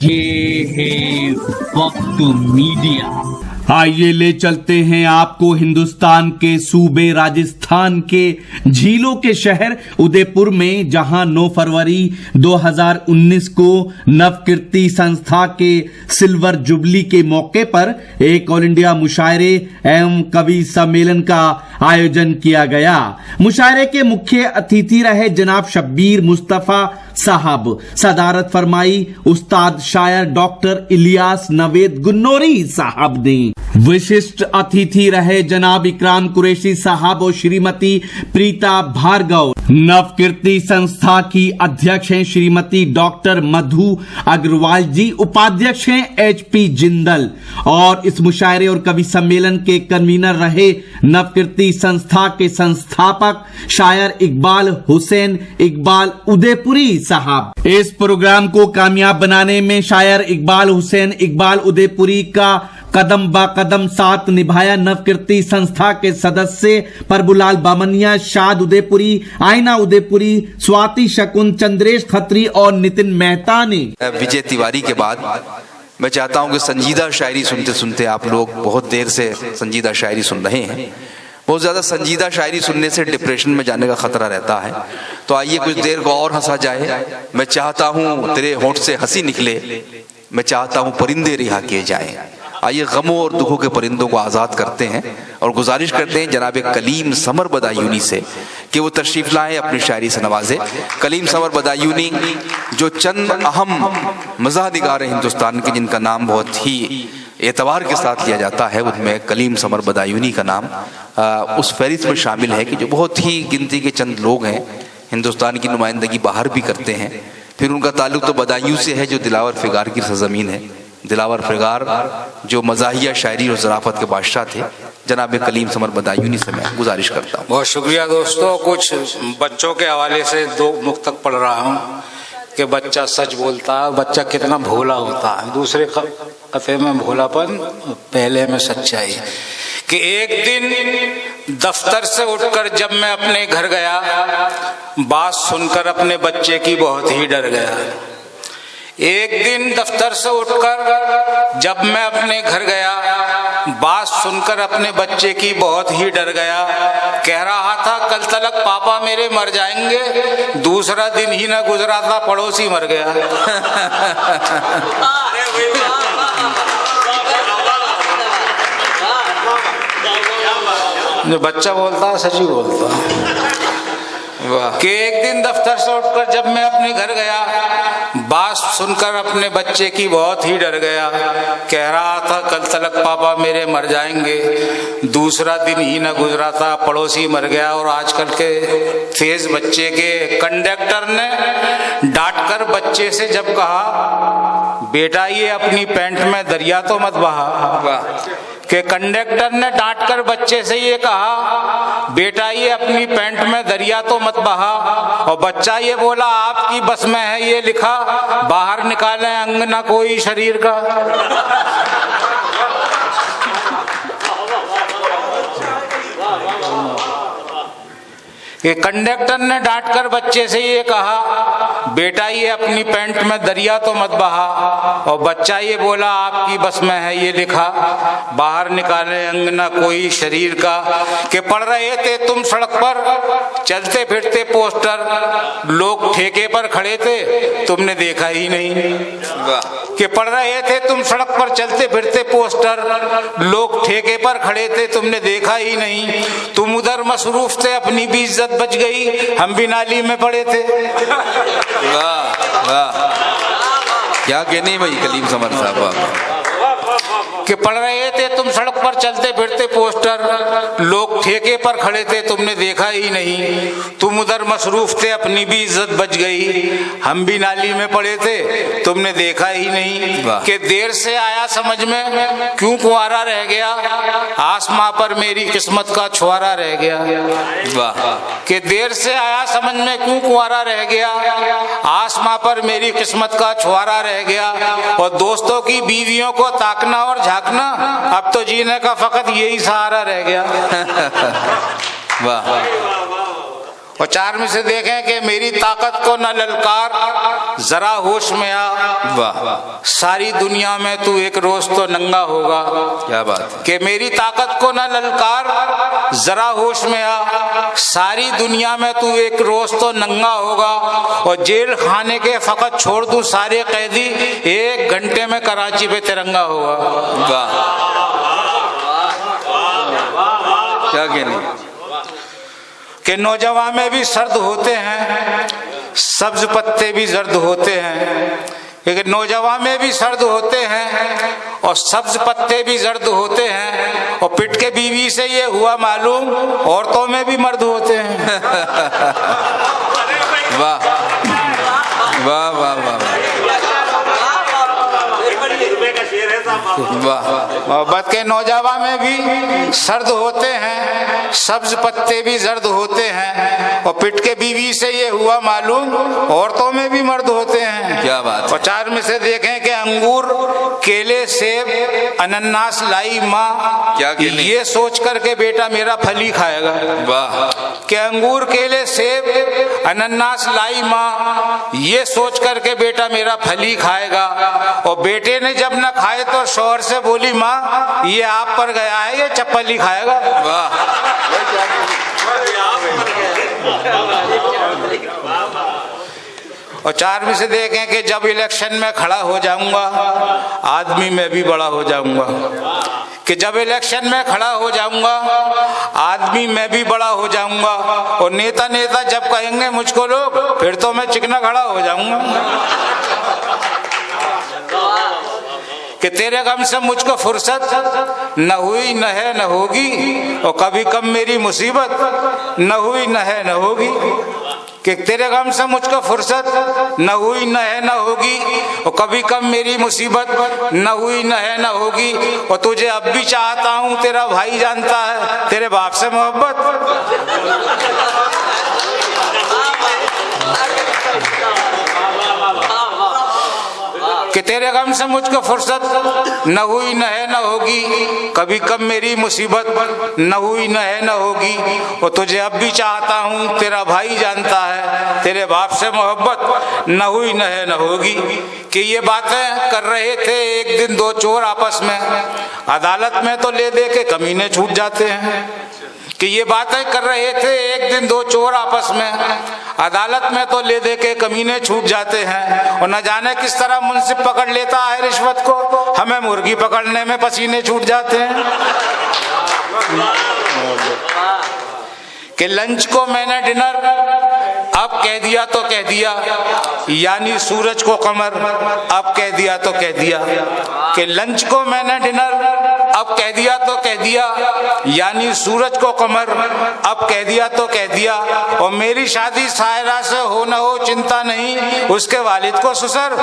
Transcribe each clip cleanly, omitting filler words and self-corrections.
ये है वक्त मीडिया। आइए ले चलते हैं आपको हिंदुस्तान के सूबे राजस्थान के झीलों के शहर उदयपुर में, जहां 9 फरवरी 2019 को नवकीर्ति संस्था के सिल्वर जुबली के मौके पर एक ऑल इंडिया मुशायरे एवं कवि सम्मेलन का आयोजन किया गया। मुशायरे के मुख्य अतिथि रहे जनाब शब्बीर मुस्तफा साहब। सदारत फरमाई उस्ताद शायर डॉक्टर इलियास नवेद गुन्नोरी साहब ने। विशिष्ट अतिथि रहे जनाब इकराम कुरैशी साहब और श्रीमती प्रीता भार्गव। नवकीर्ति संस्था की अध्यक्ष हैं श्रीमती डॉक्टर मधु अग्रवाल जी, उपाध्यक्ष हैं HP जिंदल। और इस मुशायरे और कवि सम्मेलन के कन्वीनर रहे नवकीर्ति संस्था के संस्थापक शायर इकबाल हुसैन इकबाल उदयपुरी साहब। इस प्रोग्राम को कामयाब बनाने में शायर इकबाल हुसैन इकबाल उदयपुरी का कदम ब कदम साथ निभाया। नवकीर्ति संस्था के सदस्य प्रभुलाल बामनिया, शाद उदयपुरी, आईना उदयपुरी, स्वाति शकुन, चंद्रेश खत्री और नितिन मेहता ने। विजय तिवारी के बाद मैं चाहता हूं कि संजीदा शायरी सुनते सुनते आप लोग बहुत देर से संजीदा शायरी सुन रहे हैं। बहुत ज्यादा संजीदा शायरी सुनने से डिप्रेशन में जाने का खतरा रहता है, तो आइए कुछ देर को और हंसा जाए। मैं चाहता हूं तेरे होंठ से हंसी निकले, मैं चाहता हूं परिंदे रिहा किए जाएं। आइए गमों और दुखों के परिंदों को आज़ाद करते हैं और गुजारिश करते हैं जनाब कलीम समर बदायूनी से कि वो तशरीफ लाएं, अपनी शायरी से नवाजे। कलीम समर बदायूनी जो चंद अहम मज़ाहनिगार हैं हिंदुस्तान के, जिनका नाम बहुत ही एतबार के साथ लिया जाता है, उनमें कलीम समर बदायूनी का नाम उस फहरिस्त में शामिल है कि जो बहुत ही गिनती के चंद लोग हैं हिंदुस्तान की नुमाइंदगी बाहर भी करते हैं। फिर उनका ताल्लुक तो बदायूं से है जो दिलावर फिगार की सरजमीन है। दिलावर फिगार जो मज़ाहिया शायरी और ज़राफ़त के बादशाह थे, जनाब कलीम समर बदायूनी से मैं गुजारिश करता हूँ। बहुत शुक्रिया दोस्तों। कुछ बच्चों के हवाले से 2 मुक्तक पढ़ रहा हूँ कि बच्चा सच बोलता है, बच्चा कितना भोला होता है। दूसरे कथे में भोलापन, पहले में सच्चाई। कि एक दिन दफ्तर से उठकर जब मैं अपने घर गया, बात सुनकर अपने बच्चे की बहुत ही डर गया। एक दिन दफ्तर से उठकर जब मैं अपने घर गया, बात सुनकर अपने बच्चे की बहुत ही डर गया। कह रहा था कल तलक पापा मेरे मर जाएंगे, दूसरा दिन ही ना गुजरा था पड़ोसी मर गया। जो बच्चा बोलता है सच ही बोलता है। कि एक दिन दफ्तर से उठकर जब मैं अपने घर गया, बात सुनकर अपने बच्चे की बहुत ही डर गया। कह रहा था कल तलक पापा मेरे मर जाएंगे, दूसरा दिन ही न गुजरा था पड़ोसी मर गया। और आजकल के तेज बच्चे के कंडक्टर ने डांटकर बच्चे से जब कहा बेटा ये अपनी पैंट में दरिया तो मत बहा, कि कंडक्टर ने डांटकर बच्चे से ये कहा बेटा ये अपनी पैंट में दरिया तो मत बहा, और बच्चा ये बोला आपकी बस में है ये लिखा, बाहर निकालें अंग ना कोई शरीर का। कि कंडक्टर ने डांटकर बच्चे से ये कहा बेटा ये अपनी पैंट में दरिया तो मत बहा, और बच्चा ये बोला आपकी बस में है ये लिखा, बाहर निकाले अंग ना कोई शरीर का। कि पढ़ रहे थे तुम सड़क पर चलते फिरते पोस्टर, लोग ठेके पर खड़े थे तुमने देखा ही नहीं। कि पढ़ रहे थे तुम सड़क पर चलते फिरते पोस्टर, लोग ठेके पर खड़े थे तुमने देखा ही नहीं। तुम उधर मसरूफ थे अपनी भी इज्जत बच गई, हम भी नाली में पड़े थे। वाह वाह, क्या कहने भाई कलीम समर साहब। कि पढ़ रहे थे तुम सड़क पर चलते फिरते पोस्टर, लोग ठेके पर खड़े थे तुमने देखा ही नहीं। तुम उधर मसरूफ थे अपनी भी इज्जत बच गई, हम भी नाली में पड़े थे तुमने देखा ही नहीं। कि देर से आया समझ में क्यों कुंवारा रह गया, आसमां पर मेरी किस्मत का छुआरा रह गया। वाह। कि देर से आया समझ में क्यों कुंवारा रह गया, आसमां पर मेरी किस्मत का छुआरा रह गया। और दोस्तों की बीवियों को ताकना और झांकना, अब तो जीने का फकत यही सहारा रह गया। वाह। और 4 में से देखें कि मेरी ताकत को न ललकार जरा होश में आ, वाह, सारी दुनिया में तू एक रोज तो नंगा होगा। क्या बात है। कि मेरी ताकत को न ललकार जरा होश में आ, सारी दुनिया में तू एक रोज तो नंगा होगा। और जेल खाने के फकत छोड़ दूं सारे कैदी, 1 घंटे में कराची पे तिरंगा होगा। वाह, क्या कहने। कि नौजवान में भी सर्द होते हैं, सब्ज पत्ते भी जर्द होते हैं। क्योंकि नौजवान में भी सर्द होते हैं और सब्ज पत्ते भी जर्द होते हैं। और पिट के बीवी से ये हुआ मालूम, औरतों में भी मर्द होते हैं। वाह वाह वाह वाह वाह। मोहब्बत के नौजवान में भी सर्द होते हैं, सब्ज पत्ते भी जर्द होते हैं। और पिट के बीवी से ये हुआ मालूम, औरतों में भी मर्द होते हैं। क्या बात। और 4 में से देखें कि अंगूर, केले, सेब, अनन्नास लाई माँ, क्या कहने। ये सोच करके बेटा मेरा फली खाएगा। वाह। कि अंगूर, केले, सेब, अनन्नास लाई माँ, ये सोच करके बेटा मेरा फली खाएगा। और बेटे ने जब न खाए तो शौहर से बोली माँ ये आप पर गया है, ये चप्पल ही खाएगा। वाह। और 4 में से देखें कि जब इलेक्शन में खड़ा हो जाऊंगा आदमी मैं भी बड़ा हो जाऊंगा। कि जब इलेक्शन में खड़ा हो जाऊंगा आदमी मैं भी बड़ा हो जाऊंगा। और नेता नेता जब कहेंगे मुझको लोग, फिर तो मैं चिकना खड़ा हो जाऊंगा। कि तेरे गम से मुझको फुर्सत न हुई न है न होगी, और कभी कम मेरी मुसीबत न हुई न है न होगी। कि तेरे गम से मुझको फुर्सत न हुई न है न होगी, और कभी कम मेरी मुसीबत न हुई न है न होगी। और तुझे अब भी चाहता हूँ तेरा भाई जानता है, तेरे बाप से मोहब्बत। कि तेरे गम से मुझको फुर्सत न हुई न है न होगी, कभी कम मेरी मुसीबत न हुई न है न होगी। और तुझे अब भी चाहता हूँ तेरा भाई जानता है, तेरे बाप से मोहब्बत न हुई न है न होगी। कि ये बातें कर रहे थे एक दिन 2 चोर आपस में, अदालत में तो ले दे के कमीने छूट जाते हैं। कि ये बातें कर रहे थे एक दिन 2 चोर आपस में, अदालत में तो ले दे के कमीने छूट जाते हैं। और न जाने किस तरह मुंसिफ पकड़ लेता है रिश्वत को, हमें मुर्गी पकड़ने में पसीने छूट जाते हैं। कि लंच को मैंने डिनर अब कह दिया तो कह दिया, यानी सूरज को कमर अब कह दिया तो कह दिया। कि लंच को मैंने डिनर अब कह दिया तो कह दिया, यानी सूरज को कमर अब कह दिया तो कह दिया। और मेरी शादी सायरा से हो न हो चिंता नहीं, उसके वालिद को ससुर।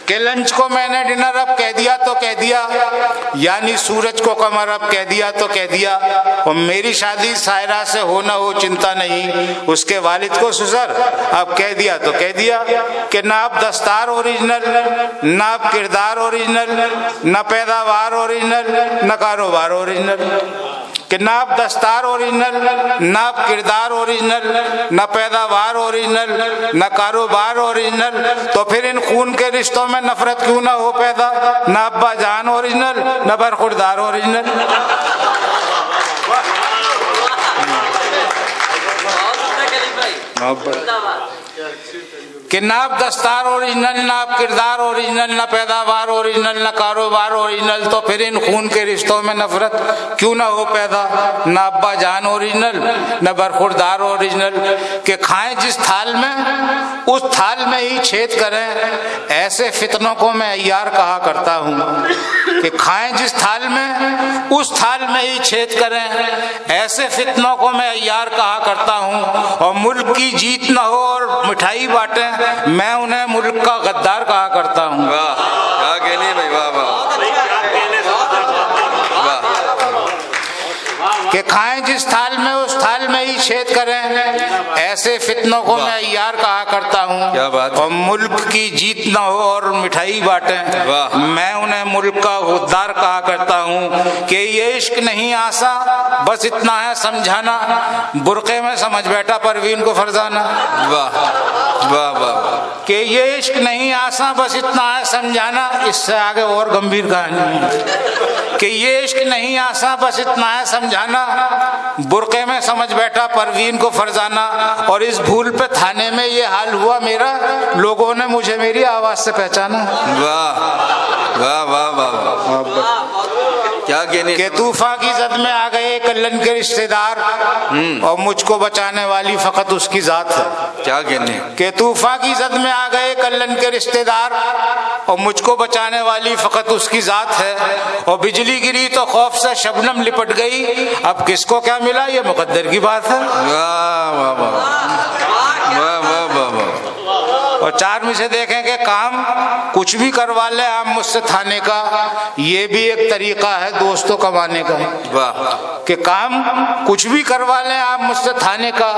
कि लंच को मैंने डिनर अब कह दिया तो कह दिया, यानी सूरज को कमर अब कह दिया तो कह दिया। और मेरी शादी सायरा से हो न हो चिंता नहीं, उसके वालिद को ससुर अब कह दिया तो कह दिया। कि ना अब दस्तार ओरिजिनल, ना अब किरदार ओरिजिनल, न पैदावार ओरिजिनल, न कारोबार ओरिजिनल। कि ना अब दस्तार ओरिजिनल, ना अब किरदार ओरिजिनल, न पैदावार ओरिजिनल, न कारोबार ओरिजिनल। तो फिर इन खून के रिश्तों में नफरत क्यों ना हो पैदा, न अब्बा जान ओरिजिनल, न बरखुरदार ओरिजिनल। कि ना अब दस्तार ओरिजिनल, ना अब किरदार ओरिजिनल, न पैदावार ओरिजिनल, न कारोबार ओरिजिनल। तो फिर इन खून के रिश्तों में नफरत क्यों ना हो पैदा, न अब्बा जान ओरिजिनल, न बरखुरदार ओरिजिनल। कि खाएं जिस थाल में उस थाल में ही छेद करें, ऐसे फितनों को मैं अय्यार कहा करता हूँ। कि खाएं जिस थाल में उस थाल में ही छेद करें, ऐसे फितनों को मैं अय्यार कहा करता हूँ। और मुल्क की जीत न हो और मिठाई बांटें, मैं उन्हें मुल्क का गद्दार कहा करता हूँ। वाह, क्या कहने भाई, वाह वाह वाह। कि खाएं जिस थाल में उस थाल में ही छेद करें, ऐसे फितनों को मैं यार कहा करता हूँ। क्या बात। और मुल्क की जीत ना हो और मिठाई बांटें, वाह। मैं उन्हें मुल्क का खुददार कहा करता हूँ कि ये इश्क नहीं आसा, बस इतना है समझाना, बुरके में समझ बैठा परवीन को फरजाना। वाह वाह वाह। कि ये इश्क नहीं आसा, बस इतना है समझाना, इससे आगे और गंभीर कहानी है। कि ये इश्क नहीं आसा, बस इतना है समझाना, बुरके में समझ बैठा परवीन को फरजाना। और इस भूल पे थाने में ये हाल हुआ मेरा, लोगों ने मुझे मेरी आवाज से पहचाना। वाह वाह वाह वाह। क्या कहने। के तूफान की जद में आ गए कल्लन के रिश्तेदार, और मुझको बचाने वाली फकत उसकी जात है। क्या कहने। के तूफान की जद में आ गए कल्लन के रिश्तेदार, और मुझको बचाने वाली फकत उसकी जात है। और बिजली गिरी तो खौफ से शबनम लिपट गई, अब किसको क्या मिला ये मुकद्दर की बात है। वाह वाह वाह वाह वाह वाह। और चार में से देखेंगे काम कुछ भी करवा ले आप मुझसे थाने का, ये भी एक तरीका है दोस्तों कमाने का। वाह। कि काम कुछ भी करवा ले आप मुझसे थाने का,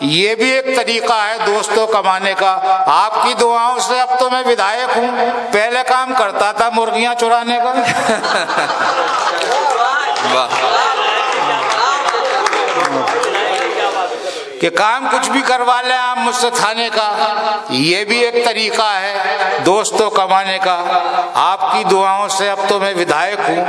ये भी एक तरीका है दोस्तों कमाने का। आपकी दुआओं से अब तो मैं विधायक हूँ, पहले काम करता था मुर्गियां चुराने का। वाह। कि काम कुछ भी करवा ले आप मुझसे थाने का, ये भी एक तरीका है दोस्तों कमाने का। आपकी दुआओं से अब तो मैं विधायक हूँ,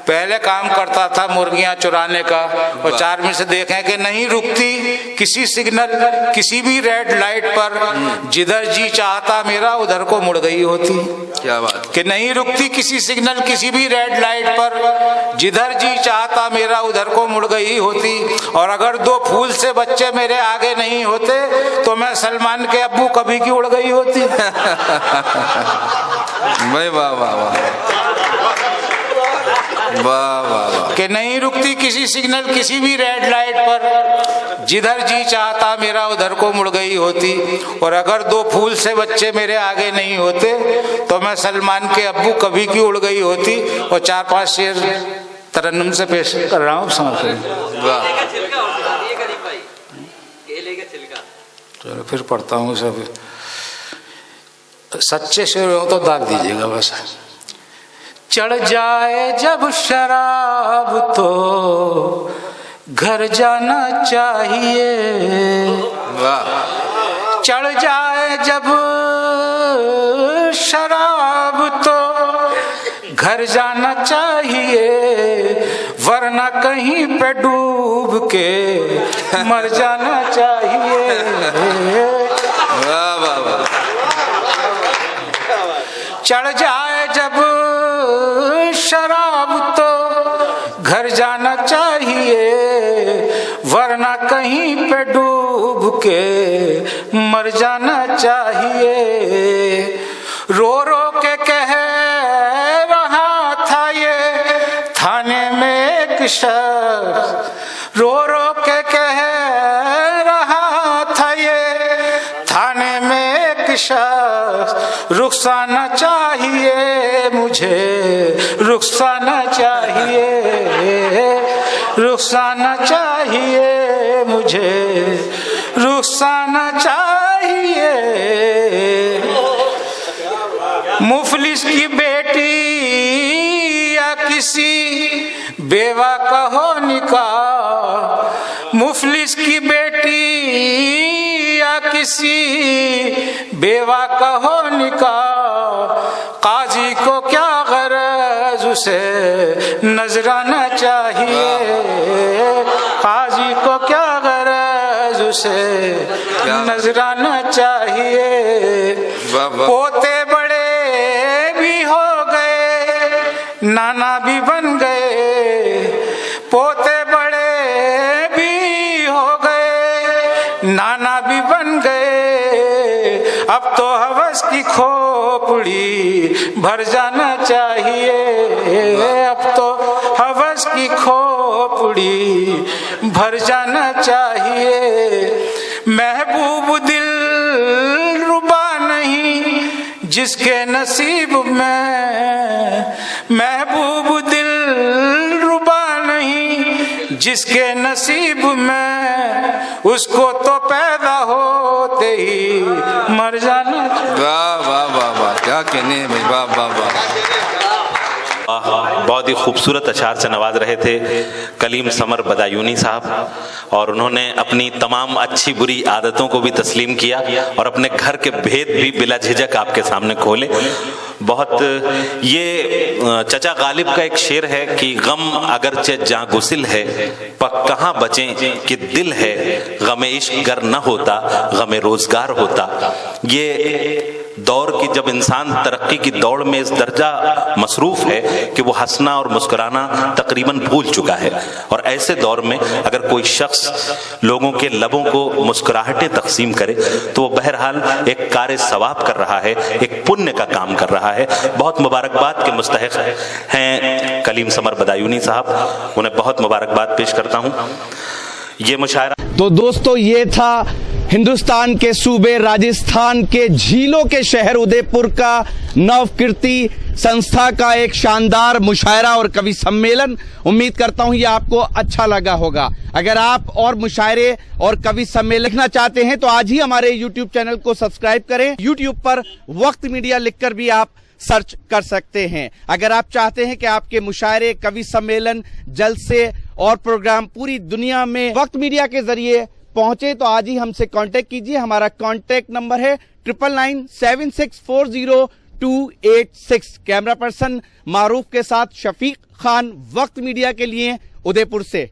पहले काम करता था मुर्गियां चुराने का। और चार में से देखें कि नहीं रुकती किसी सिग्नल किसी भी रेड लाइट पर, जिधर जी चाहता मेरा उधर को मुड़ गई होती। क्या बात। कि नहीं रुकती किसी सिग्नल किसी भी रेड लाइट पर, जिधर जी चाहता मेरा उधर को मुड़ गई होती। और अगर दो फूल से बच्चे मेरे आगे नहीं होते तो मैं सलमान के अब्बू कभी की उड़ गई होती। वाह वाह वाह वाह वाह। कि नहीं रुकती किसी सिग्नल किसी भी रेड लाइट पर, जिधर जी चाहता मेरा उधर को मुड़ गई होती। और अगर दो फूल से बच्चे मेरे आगे नहीं होते तो मैं सलमान के अब्बू कभी की उड़ गई होती। और चार पांच शेर तरन्नुम से पेश कर रहा हूँ, समझ रहे। वाह। चलो फिर पढ़ता हूँ सब, सच्चे शेर हो तो दाग दीजिएगा बस। चढ़ जाए जब शराब तो घर जाना चाहिए। वाह। चढ़ जाए जब शराब तो घर जाना चाहिए, वरना कहीं पे डूब के मर जाना चाहिए। वाह वाह वाह। चढ़ जाए जब शराब तो घर जाना चाहिए, वरना कहीं पे डूब के मर जाना चाहिए। रो रो के कह रहा था ये थाने में एक शख्स, रो रो के कह रहा था ये थाने में एक शख्स, रुखसाना चाहिए मुझे, रुखसाना चाहिए, रुखसाना चाहिए मुझे, रुखसाना चाहिए। मुफलिस की बेटी या किसी बेवा का हो निकाह, मुफलिस की बेटी या किसी बेवा का हो निकाह, काजी को क्या गरज उसे नजराना चाहिए, काजी को क्या गरज उसे नजराना चाहिए। पोते बड़े भी हो गए, नाना भी बन गए, पोते बड़े भी हो गए, नाना भी बन गए, अब तो हवस की खोपड़ी भर जाना चाहिए, अब तो हवस की खोपड़ी भर जाना चाहिए। महबूब दिल रुबा नहीं जिसके नसीब में, महबूब दिल रुबा नहीं जिसके नसीब में उसको तो पैदा होते ही मर जाना। वाह वाह वाह वाह, क्या कहने हैं भाई, वाह वाह वाह। बहुत ही खूबसूरत अशार से नवाज रहे थे कलीम समर बदायूनी साहब, और उन्होंने अपनी तमाम अच्छी बुरी आदतों को भी तस्लीम किया और अपने घर के भेद भी बिला झिझक आपके सामने खोले। बहुत ये चचा गालिब का एक शेर है कि गम अगरचे जहाँ गुसिल है पक कहाँ बचें कि दिल है, गमे इश्क गर न होता गमे रोजगार होता। ये दौर की जब इंसान तरक्की की दौड़ में इस दर्जा मसरूफ है कि वो हंसना और मुस्कुराना तकरीबन भूल चुका है, और ऐसे दौर में अगर कोई शख्स लोगों के लबों को मुस्कुराहटें तकसीम करे तो वो बहरहाल एक कार्य सवाब कर रहा है, एक पुण्य का काम कर रहा है। बहुत मुबारकबाद के मुस्तहिक हैं कलीम समर बदायूनी साहब, उन्हें बहुत मुबारकबाद पेश करता हूँ। ये मुशायरा तो दोस्तों ये था हिंदुस्तान के सूबे राजस्थान के झीलों के शहर उदयपुर का नवकीर्ति संस्था का एक शानदार मुशायरा और कवि सम्मेलन। उम्मीद करता हूं ये आपको अच्छा लगा होगा। अगर आप और मुशायरे और कवि सम्मेलन लिखना चाहते हैं तो आज ही हमारे YouTube चैनल को सब्सक्राइब करें। YouTube पर वक्त मीडिया लिखकर भी आप सर्च कर सकते हैं। अगर आप चाहते हैं कि आपके मुशायरे, कवि सम्मेलन, जलसे और प्रोग्राम पूरी दुनिया में वक्त मीडिया के जरिए पहुंचे तो आज ही हमसे कांटेक्ट कीजिए। हमारा कांटेक्ट नंबर है 9997640286। कैमरा पर्सन मारूफ के साथ शफीक खान, वक्त मीडिया के लिए उदयपुर से।